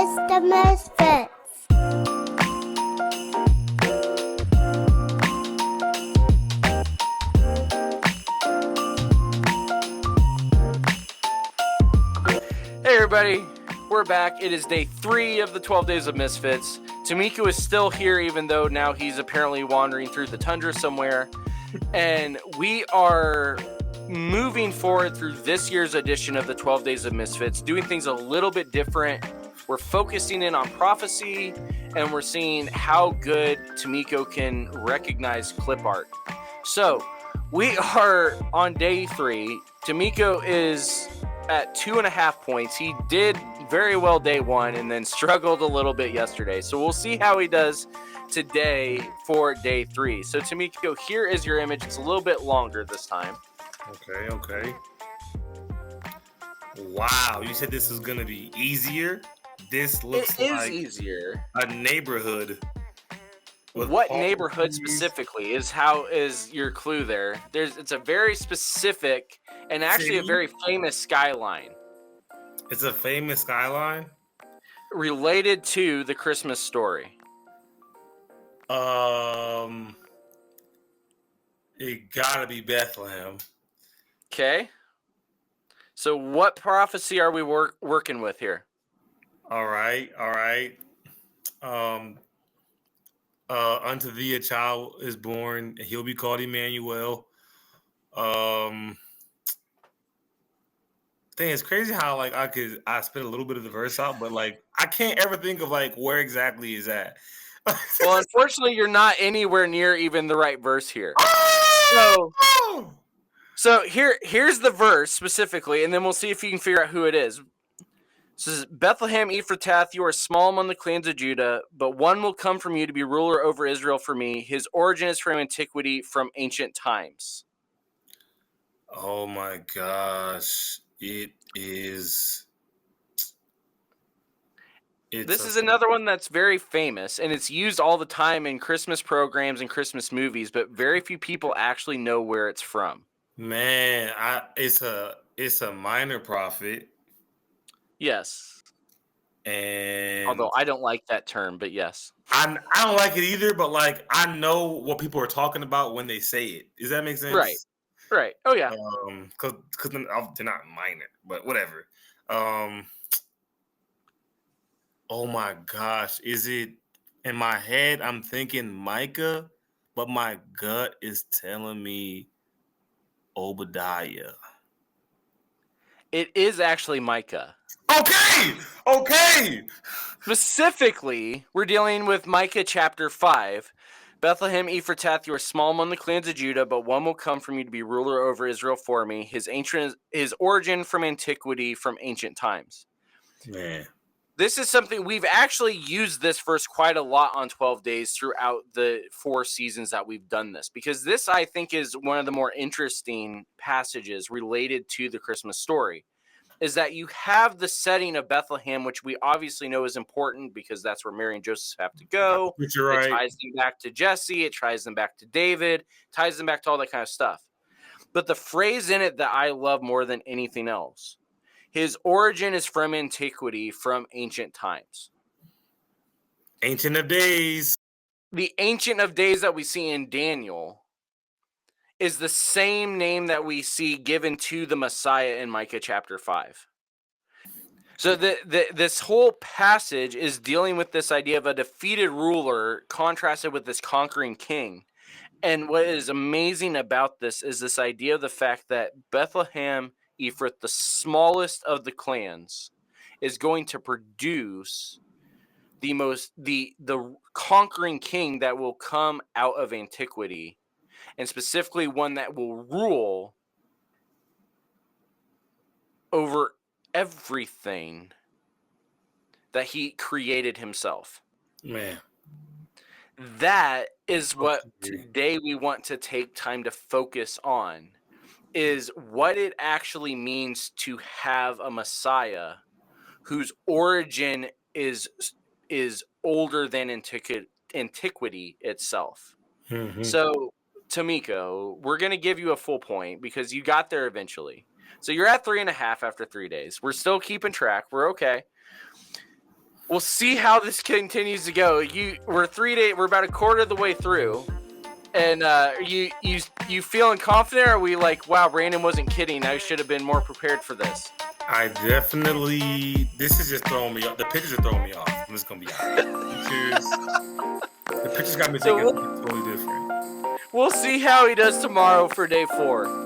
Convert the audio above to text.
Days of Misfits. Hey everybody, we're back. It is day 3 of the 12 Days of Misfits. Temeko is still here, even though now he's apparently wandering through the tundra somewhere. And we are moving forward through this year's edition of the 12 Days of Misfits, doing things a little bit different. We're focusing in on prophecy, and we're seeing how good Temeko can recognize clip art. So, we are on day 3. Temeko is at 2.5 points. He did very well day 1 and then struggled a little bit yesterday. So we'll see how he does today for day 3. So Temeko, here is your image. It's a little bit longer this time. Okay. Wow, you said this was gonna be easier? This looks like easier. a neighborhood. What neighborhood specifically is your clue there? It's a very specific and actually a very famous skyline. It's a famous skyline? Related to the Christmas story. It gotta be Bethlehem. Okay. So what prophecy are we working with here? All right. Unto thee a child is born, and he'll be called Emmanuel. Thing it's crazy how I spit a little bit of the verse out, but I can't ever think of where exactly is that. Well, unfortunately, you're not anywhere near even the right verse here. So here's the verse specifically, and then we'll see if you can figure out who it is. It says, Bethlehem Ephratah, you are small among the clans of Judah, but one will come from you to be ruler over Israel for me. His origin is from antiquity, from ancient times. Oh my gosh. It is. This is another one that's very famous, and it's used all the time in Christmas programs and Christmas movies, but very few people actually know where it's from. Man, it's a minor prophet. Yes. And although I don't like that term, but yes. I don't like it either, but I know what people are talking about when they say it. Does that make sense? Right. Oh yeah. Because they're not minor, but whatever. Oh my gosh, is it in my head? I'm thinking Micah, but my gut is telling me Obadiah. It is actually Micah. Okay. Specifically, we're dealing with Micah chapter 5. Bethlehem Ephratah, you are small among the clans of Judah, but one will come from you to be ruler over Israel for me. His origin from antiquity, from ancient times. Man. This is something we've actually used this verse quite a lot on 12 days throughout the 4 seasons that we've done this, because this, I think, is one of the more interesting passages related to the Christmas story, is that you have the setting of Bethlehem, which we obviously know is important because that's where Mary and Joseph have to go. You're right. It ties them back to Jesse. It ties them back to David, ties them back to all that kind of stuff. But the phrase in it that I love more than anything else, his origin is from antiquity, from ancient times. Ancient of Days. The Ancient of Days that we see in Daniel is the same name that we see given to the Messiah in Micah chapter 5. So this whole passage is dealing with this idea of a defeated ruler contrasted with this conquering king. And what is amazing about this is this idea of the fact that Bethlehem Ephrath, the smallest of the clans, is going to produce the conquering king that will come out of antiquity, and specifically one that will rule over everything that he created himself. Man. That is what today we want to take time to focus on, is what it actually means to have a Messiah whose origin is older than antiquity itself. Mm-hmm. So, Temeko, we're going to give you a full point because you got there eventually. So you're at 3.5 after 3 days. We're still keeping track. We're okay. We'll see how this continues to go. We're about a quarter of the way through, and you feeling confident? Or are we like, wow, Brandon wasn't kidding. I should have been more prepared for this. I definitely. This is just throwing me off. The pictures are throwing me off. I'm just gonna be honest. The pictures got me thinking something totally different. We'll see how he does tomorrow for day 4.